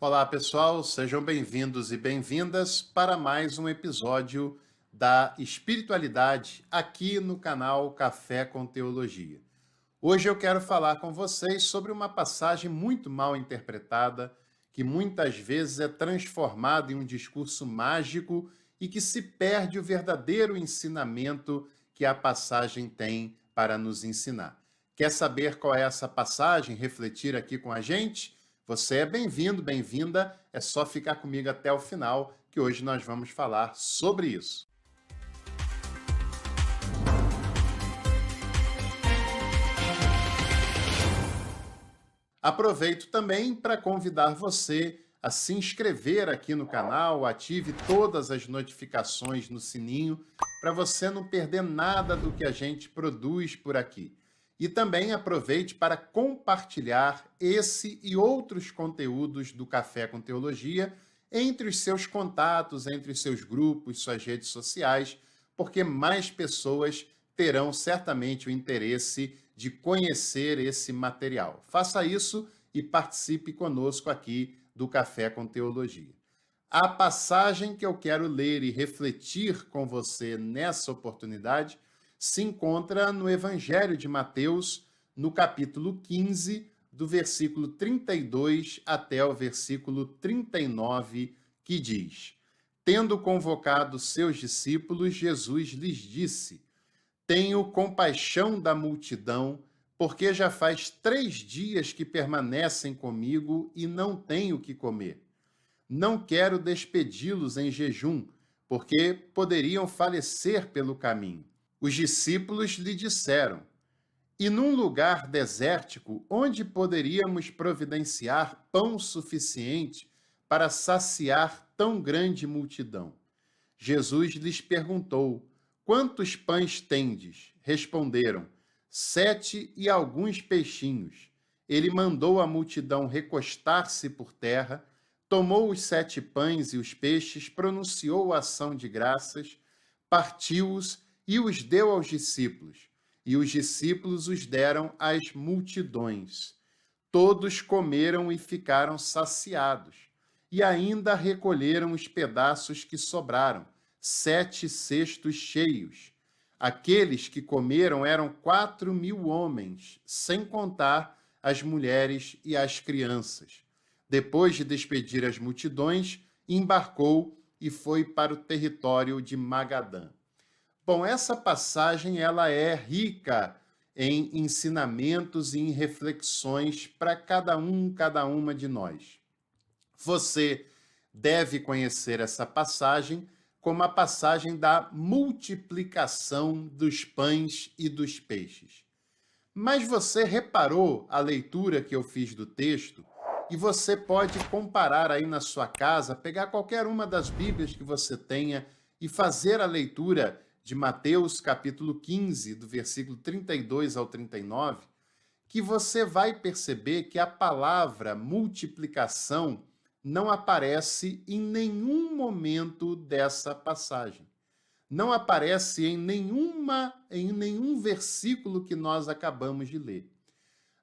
Olá, pessoal, sejam bem-vindos e bem-vindas para mais um episódio da Espiritualidade aqui no canal Café com Teologia. Hoje eu quero falar com vocês sobre uma passagem muito mal interpretada, que muitas vezes é transformada em um discurso mágico e que se perde o verdadeiro ensinamento que a passagem tem para nos ensinar. Quer saber qual é essa passagem? Refletir aqui com a gente? Você é bem-vindo, bem-vinda. É só ficar comigo até o final, que hoje nós vamos falar sobre isso. Aproveito também para convidar você a se inscrever aqui no canal, ative todas as notificações no sininho para você não perder nada do que a gente produz por aqui. E também aproveite para compartilhar esse e outros conteúdos do Café com Teologia entre os seus contatos, entre os seus grupos, suas redes sociais, porque mais pessoas terão certamente o interesse de conhecer esse material. Faça isso e participe conosco aqui do Café com Teologia. A passagem que eu quero ler e refletir com você nessa oportunidade se encontra no Evangelho de Mateus, no capítulo 15, do versículo 32 até o versículo 39, que diz: Tendo convocado seus discípulos, Jesus lhes disse: Tenho compaixão da multidão, porque já faz 3 dias que permanecem comigo e não tenho o que comer. Não quero despedi-los em jejum, porque poderiam falecer pelo caminho. Os discípulos lhe disseram: E num lugar desértico, onde poderíamos providenciar pão suficiente para saciar tão grande multidão? Jesus lhes perguntou: Quantos pães tendes? Responderam: 7 e alguns peixinhos. Ele mandou a multidão recostar-se por terra, tomou os 7 pães e os peixes, pronunciou a ação de graças, partiu-os e os deu aos discípulos. E os discípulos os deram às multidões. Todos comeram e ficaram saciados, e ainda recolheram os pedaços que sobraram, 7 cestos cheios. Aqueles que comeram eram 4.000 homens, sem contar as mulheres e as crianças. Depois de despedir as multidões, embarcou e foi para o território de Magadã. Bom, essa passagem ela é rica em ensinamentos e em reflexões para cada uma de nós. Você deve conhecer essa passagem como a passagem da multiplicação dos pães e dos peixes. Mas você reparou a leitura que eu fiz do texto? E você pode comparar aí na sua casa, pegar qualquer uma das Bíblias que você tenha e fazer a leitura de Mateus capítulo 15, do versículo 32 ao 39, que você vai perceber que a palavra multiplicação não aparece em nenhum momento dessa passagem. Não aparece em nenhum versículo que nós acabamos de ler.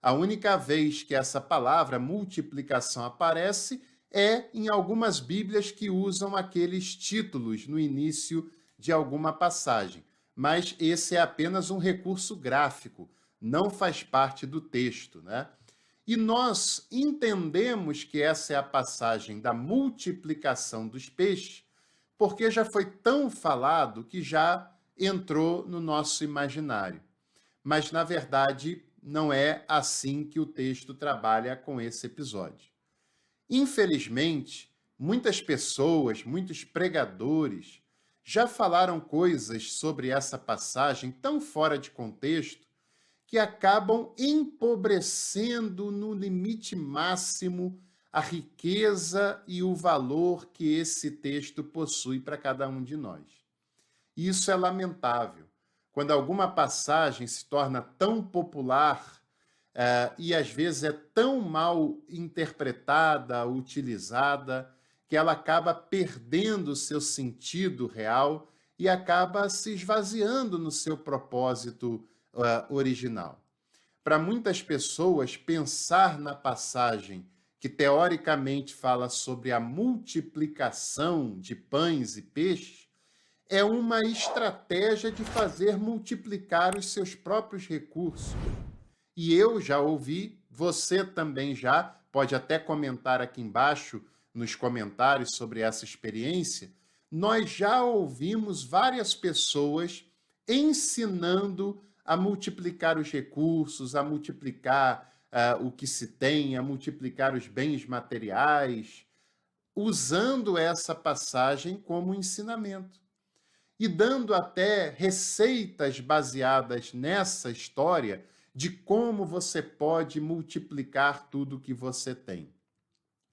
A única vez que essa palavra multiplicação aparece é em algumas Bíblias que usam aqueles títulos no início de alguma passagem. Mas esse é apenas um recurso gráfico, não faz parte do texto, né? E nós entendemos que essa é a passagem da multiplicação dos peixes, porque já foi tão falado que já entrou no nosso imaginário. Mas, na verdade, não é assim que o texto trabalha com esse episódio. Infelizmente, muitas pessoas, muitos pregadores, já falaram coisas sobre essa passagem tão fora de contexto que acabam empobrecendo no limite máximo a riqueza e o valor que esse texto possui para cada um de nós. Isso é lamentável. Quando alguma passagem se torna tão popular e às vezes é tão mal interpretada, utilizada, que ela acaba perdendo o seu sentido real e acaba se esvaziando no seu propósito original. Para muitas pessoas, pensar na passagem que teoricamente fala sobre a multiplicação de pães e peixes, é uma estratégia de fazer multiplicar os seus próprios recursos. E eu já ouvi, você também já, pode até comentar aqui embaixo nos comentários sobre essa experiência. Nós já ouvimos várias pessoas ensinando a multiplicar os recursos, a multiplicar o que se tem, a multiplicar os bens materiais, usando essa passagem como ensinamento e dando até receitas baseadas nessa história de como você pode multiplicar tudo que você tem.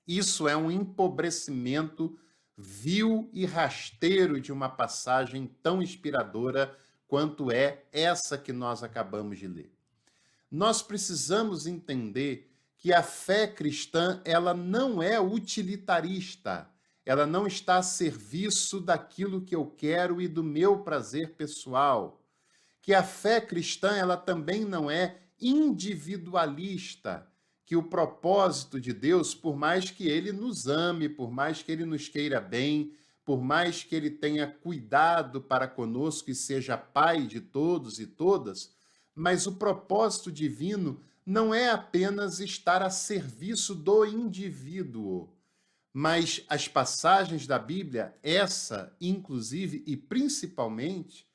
Isso é um empobrecimento vil e rasteiro de uma passagem tão inspiradora quanto é essa que nós acabamos de ler. Nós precisamos entender que a fé cristã, ela não é utilitarista. Ela não está a serviço daquilo que eu quero e do meu prazer pessoal. Que a fé cristã, ela também não é individualista, que o propósito de Deus, por mais que ele nos ame, por mais que ele nos queira bem, por mais que ele tenha cuidado para conosco e seja pai de todos e todas, mas o propósito divino não é apenas estar a serviço do indivíduo, mas as passagens da Bíblia, essa inclusive e principalmente,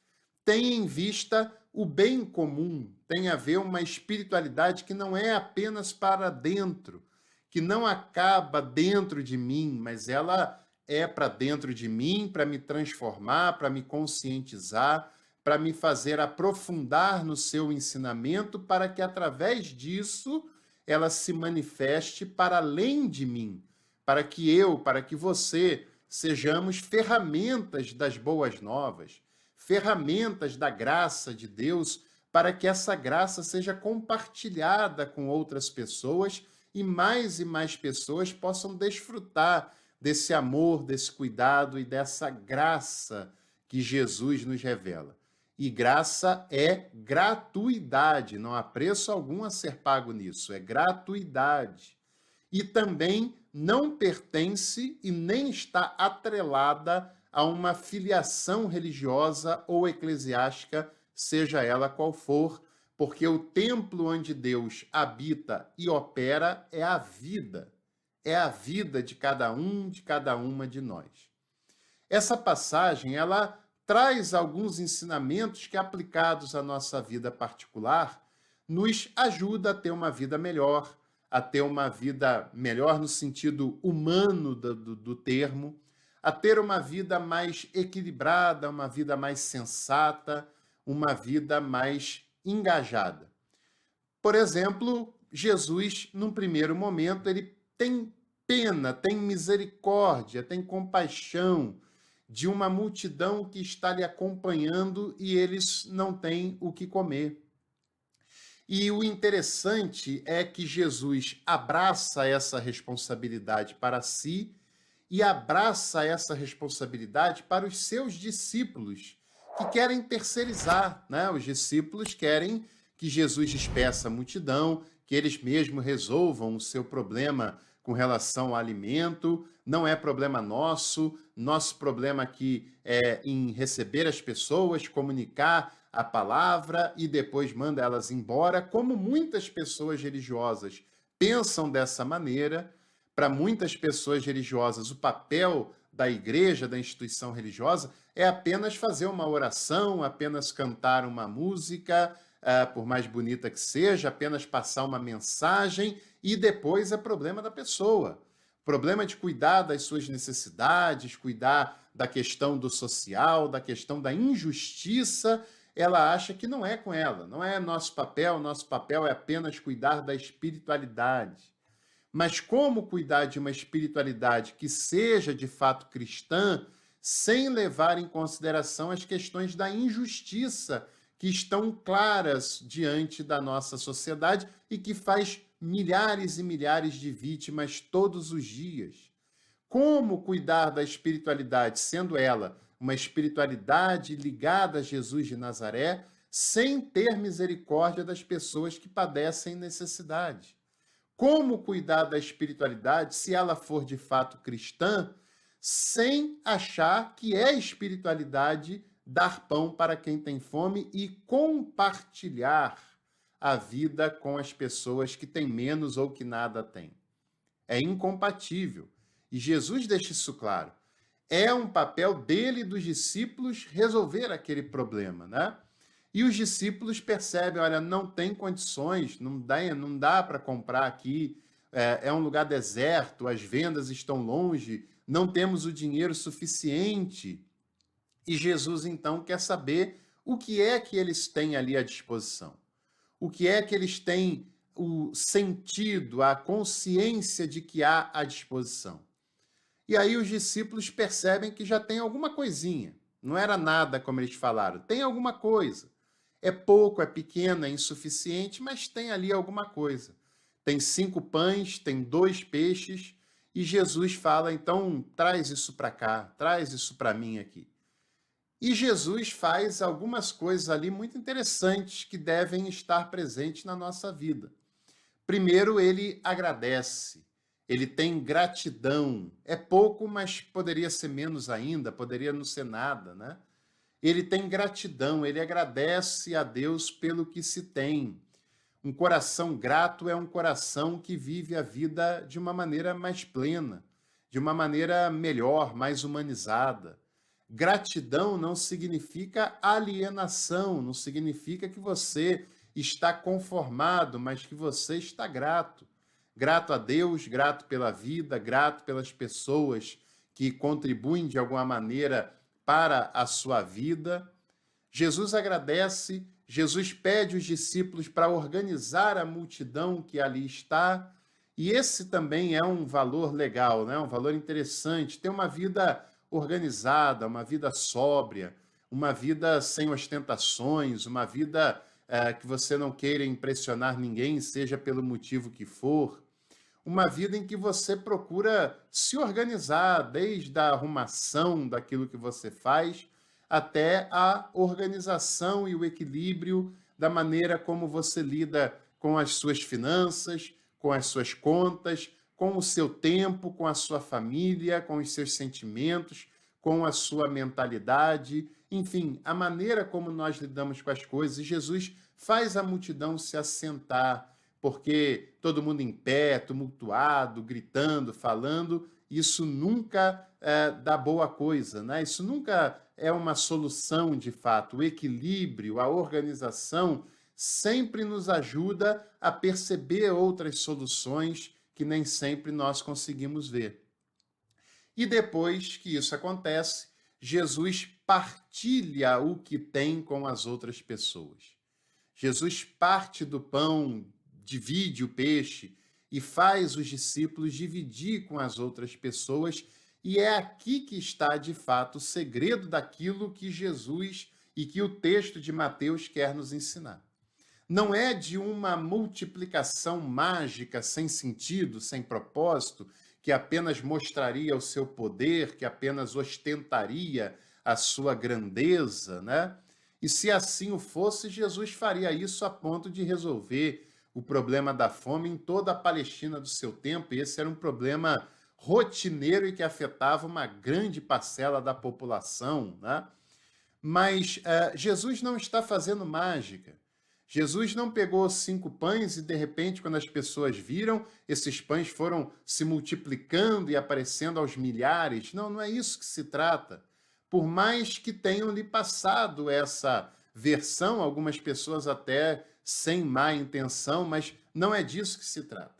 tem em vista o bem comum, tem a ver uma espiritualidade que não é apenas para dentro, que não acaba dentro de mim, mas ela é para dentro de mim, para me transformar, para me conscientizar, para me fazer aprofundar no seu ensinamento, para que através disso ela se manifeste para além de mim, para que eu, para que você sejamos ferramentas das boas novas, ferramentas da graça de Deus, para que essa graça seja compartilhada com outras pessoas e mais pessoas possam desfrutar desse amor, desse cuidado e dessa graça que Jesus nos revela. E graça é gratuidade, não há preço algum a ser pago nisso, é gratuidade. E também não pertence e nem está atrelada a uma filiação religiosa ou eclesiástica, seja ela qual for, porque o templo onde Deus habita e opera é a vida de cada um, de cada uma de nós. Essa passagem, ela traz alguns ensinamentos que, aplicados à nossa vida particular, nos ajuda a ter uma vida melhor, a ter uma vida melhor no sentido humano do termo, a ter uma vida mais equilibrada, uma vida mais sensata, uma vida mais engajada. Por exemplo, Jesus, num primeiro momento, ele tem pena, tem misericórdia, tem compaixão de uma multidão que está lhe acompanhando e eles não têm o que comer. E o interessante é que Jesus abraça essa responsabilidade para si e abraça essa responsabilidade para os seus discípulos, que querem terceirizar, né? Os discípulos querem que Jesus despeça a multidão, que eles mesmos resolvam o seu problema com relação ao alimento, não é problema nosso, nosso problema aqui é em receber as pessoas, comunicar a palavra e depois manda elas embora, como muitas pessoas religiosas pensam dessa maneira. Para muitas pessoas religiosas, o papel da igreja, da instituição religiosa, é apenas fazer uma oração, apenas cantar uma música, por mais bonita que seja, apenas passar uma mensagem e depois é problema da pessoa. Problema de cuidar das suas necessidades, cuidar da questão do social, da questão da injustiça, ela acha que não é com ela, não é nosso papel é apenas cuidar da espiritualidade. Mas como cuidar de uma espiritualidade que seja de fato cristã, sem levar em consideração as questões da injustiça que estão claras diante da nossa sociedade e que faz milhares e milhares de vítimas todos os dias? Como cuidar da espiritualidade, sendo ela uma espiritualidade ligada a Jesus de Nazaré, sem ter misericórdia das pessoas que padecem necessidade? como cuidar da espiritualidade, se ela for de fato cristã, sem achar que é espiritualidade dar pão para quem tem fome e compartilhar a vida com as pessoas que têm menos ou que nada têm. É incompatível. E Jesus deixa isso claro. É um papel dele e dos discípulos resolver aquele problema, né? E os discípulos percebem, olha, não tem condições, não dá para comprar aqui, é um lugar deserto, as vendas estão longe, não temos o dinheiro suficiente. E Jesus, então, quer saber o que é que eles têm ali à disposição. O que é que eles têm o sentido, a consciência de que há à disposição. E aí os discípulos percebem que já tem alguma coisinha. Não era nada, como eles falaram. Tem alguma coisa. É pouco, é pequeno, é insuficiente, mas tem ali alguma coisa. Tem 5 pães, tem 2 peixes, e Jesus fala, então, traz isso para cá, traz isso para mim aqui. E Jesus faz algumas coisas ali muito interessantes que devem estar presentes na nossa vida. Primeiro, ele agradece, ele tem gratidão. É pouco, mas poderia ser menos ainda, poderia não ser nada, né? Ele tem gratidão, ele agradece a Deus pelo que se tem. Um coração grato é um coração que vive a vida de uma maneira mais plena, de uma maneira melhor, mais humanizada. Gratidão não significa alienação, não significa que você está conformado, mas que você está grato. Grato a Deus, grato pela vida, grato pelas pessoas que contribuem de alguma maneira para a sua vida. Jesus agradece, Jesus pede os discípulos para organizar a multidão que ali está, e esse também é um valor legal, né? Um valor interessante, ter uma vida organizada, uma vida sóbria, uma vida sem ostentações, uma vida que você não queira impressionar ninguém, seja pelo motivo que for, uma vida em que você procura se organizar, desde a arrumação daquilo que você faz, até a organização e o equilíbrio da maneira como você lida com as suas finanças, com as suas contas, com o seu tempo, com a sua família, com os seus sentimentos, com a sua mentalidade, enfim, a maneira como nós lidamos com as coisas. Jesus faz a multidão se assentar, porque todo mundo em pé, tumultuado, gritando, falando, isso nunca dá boa coisa, né? Isso nunca é uma solução de fato. O equilíbrio, a organização sempre nos ajuda a perceber outras soluções que nem sempre nós conseguimos ver. E depois que isso acontece, Jesus partilha o que tem com as outras pessoas. Jesus parte do pão, divide o peixe e faz os discípulos dividir com as outras pessoas, e é aqui que está, de fato, o segredo daquilo que Jesus e que o texto de Mateus quer nos ensinar. Não é de uma multiplicação mágica, sem sentido, sem propósito, que apenas mostraria o seu poder, que apenas ostentaria a sua grandeza, né? E se assim o fosse, Jesus faria isso a ponto de resolver o problema da fome em toda a Palestina do seu tempo, e esse era um problema rotineiro e que afetava uma grande parcela da população, né? Mas Jesus não está fazendo mágica. Jesus não pegou 5 pães e, de repente, quando as pessoas viram, esses pães foram se multiplicando e aparecendo aos milhares. Não, não é isso que se trata. Por mais que tenham lhe passado essa versão, algumas pessoas até sem má intenção, mas não é disso que se trata.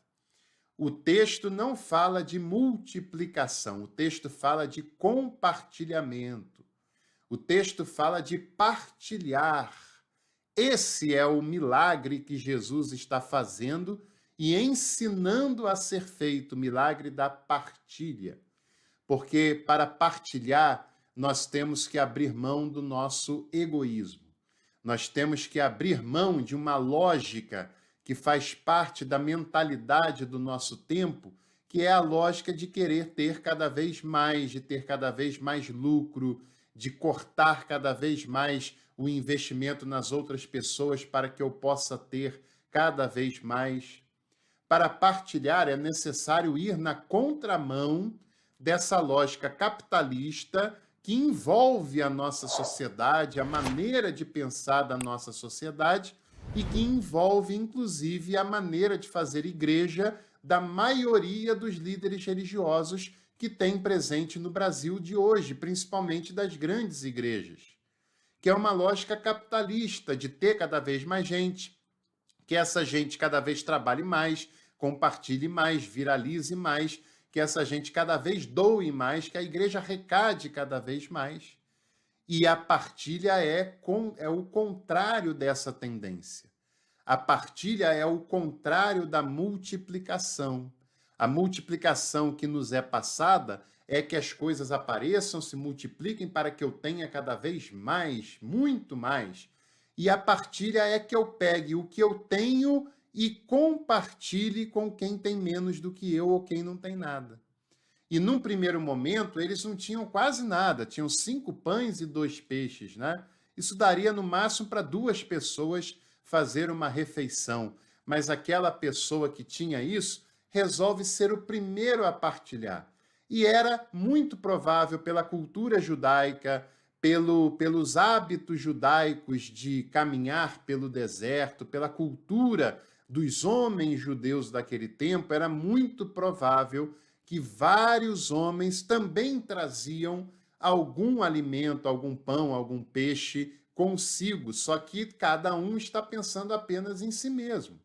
O texto não fala de multiplicação, o texto fala de compartilhamento. O texto fala de partilhar. Esse é o milagre que Jesus está fazendo e ensinando a ser feito, o milagre da partilha. Porque para partilhar, nós temos que abrir mão do nosso egoísmo. Nós temos que abrir mão de uma lógica que faz parte da mentalidade do nosso tempo, que é a lógica de querer ter cada vez mais, de ter cada vez mais lucro, de cortar cada vez mais o investimento nas outras pessoas para que eu possa ter cada vez mais. para partilhar é necessário ir na contramão dessa lógica capitalista que envolve a nossa sociedade, a maneira de pensar da nossa sociedade e que envolve, inclusive, a maneira de fazer igreja da maioria dos líderes religiosos que tem presente no Brasil de hoje, principalmente das grandes igrejas, que é uma lógica capitalista de ter cada vez mais gente, que essa gente cada vez trabalhe mais, compartilhe mais, viralize mais, que essa gente cada vez doe mais, que a igreja arrecade cada vez mais. E a partilha é o contrário dessa tendência. A partilha é o contrário da multiplicação. A multiplicação que nos é passada é que as coisas apareçam, se multipliquem para que eu tenha cada vez mais, muito mais. E a partilha é que eu pegue o que eu tenho e compartilhe com quem tem menos do que eu ou quem não tem nada. E num primeiro momento, eles não tinham quase nada, tinham 5 pães e 2 peixes, né? Isso daria no máximo para 2 pessoas fazer uma refeição. Mas aquela pessoa que tinha isso resolve ser o primeiro a partilhar. E era muito provável, pela cultura judaica, pelos hábitos judaicos de caminhar pelo deserto, pela cultura dos homens judeus daquele tempo, era muito provável que vários homens também traziam algum alimento, algum pão, algum peixe consigo, só que cada um está pensando apenas em si mesmo.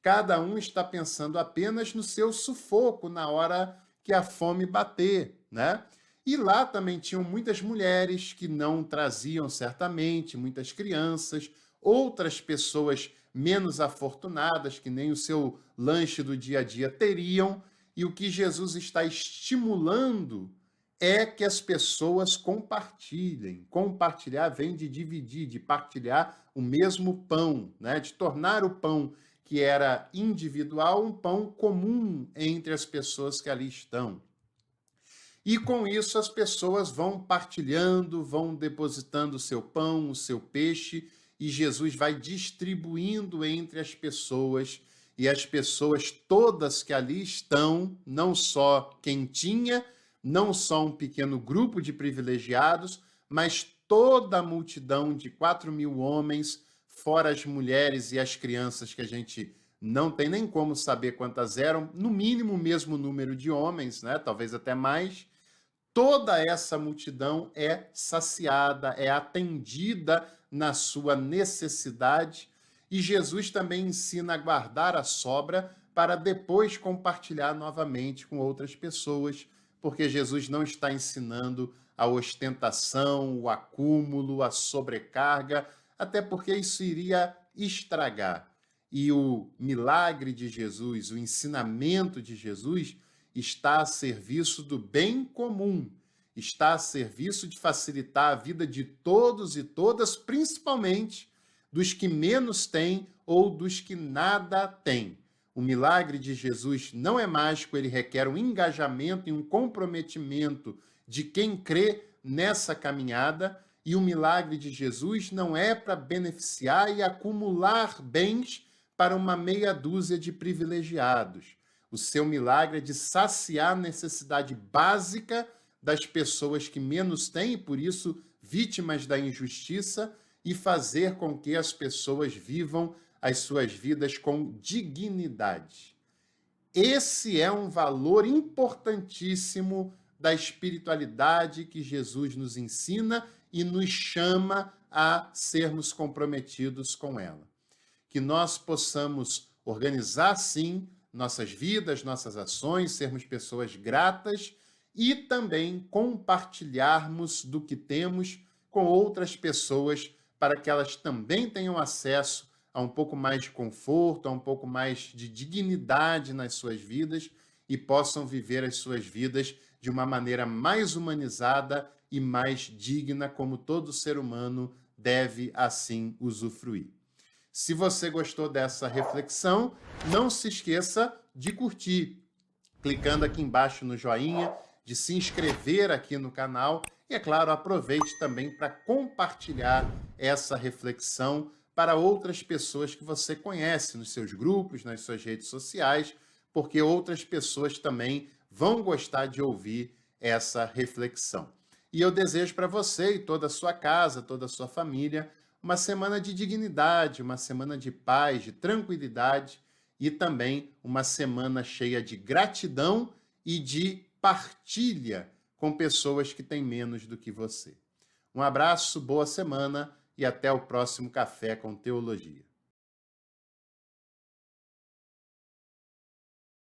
Cada um está pensando apenas no seu sufoco na hora que a fome bater, né? E lá também tinham muitas mulheres que não traziam certamente, muitas crianças, outras pessoas menos afortunadas que nem o seu lanche do dia a dia teriam. E o que Jesus está estimulando é que as pessoas compartilhem. Compartilhar vem de dividir, de partilhar o mesmo pão, né? De tornar o pão que era individual um pão comum entre as pessoas que ali estão. E com isso as pessoas vão partilhando, vão depositando o seu pão, o seu peixe, e Jesus vai distribuindo entre as pessoas, e as pessoas todas que ali estão, não só quem tinha, não só um pequeno grupo de privilegiados, mas toda a multidão de 4.000 homens, fora as mulheres e as crianças, que a gente não tem nem como saber quantas eram, no mínimo o mesmo número de homens, né? Talvez até mais. Toda essa multidão é saciada, é atendida na sua necessidade, e Jesus também ensina a guardar a sobra para depois compartilhar novamente com outras pessoas, porque Jesus não está ensinando a ostentação, o acúmulo, a sobrecarga, até porque isso iria estragar. E o milagre de Jesus, o ensinamento de Jesus, está a serviço do bem comum, está a serviço de facilitar a vida de todos e todas, principalmente dos que menos têm ou dos que nada têm. O milagre de Jesus não é mágico, ele requer um engajamento e um comprometimento de quem crê nessa caminhada, e o milagre de Jesus não é para beneficiar e acumular bens para uma meia dúzia de privilegiados. O seu milagre é de saciar a necessidade básica das pessoas que menos têm e, por isso, vítimas da injustiça, e fazer com que as pessoas vivam as suas vidas com dignidade. Esse é um valor importantíssimo da espiritualidade que Jesus nos ensina e nos chama a sermos comprometidos com ela. Que nós possamos organizar, sim, nossas vidas, nossas ações, sermos pessoas gratas e também compartilharmos do que temos com outras pessoas para que elas também tenham acesso a um pouco mais de conforto, a um pouco mais de dignidade nas suas vidas e possam viver as suas vidas de uma maneira mais humanizada e mais digna, como todo ser humano deve assim usufruir. Se você gostou dessa reflexão, não se esqueça de curtir, clicando aqui embaixo no joinha, de se inscrever aqui no canal e, é claro, aproveite também para compartilhar essa reflexão para outras pessoas que você conhece nos seus grupos, nas suas redes sociais, porque outras pessoas também vão gostar de ouvir essa reflexão. E eu desejo para você e toda a sua casa, toda a sua família, uma semana de dignidade, uma semana de paz, de tranquilidade e também uma semana cheia de gratidão e de partilha com pessoas que têm menos do que você. Um abraço, boa semana e até o próximo Café com Teologia.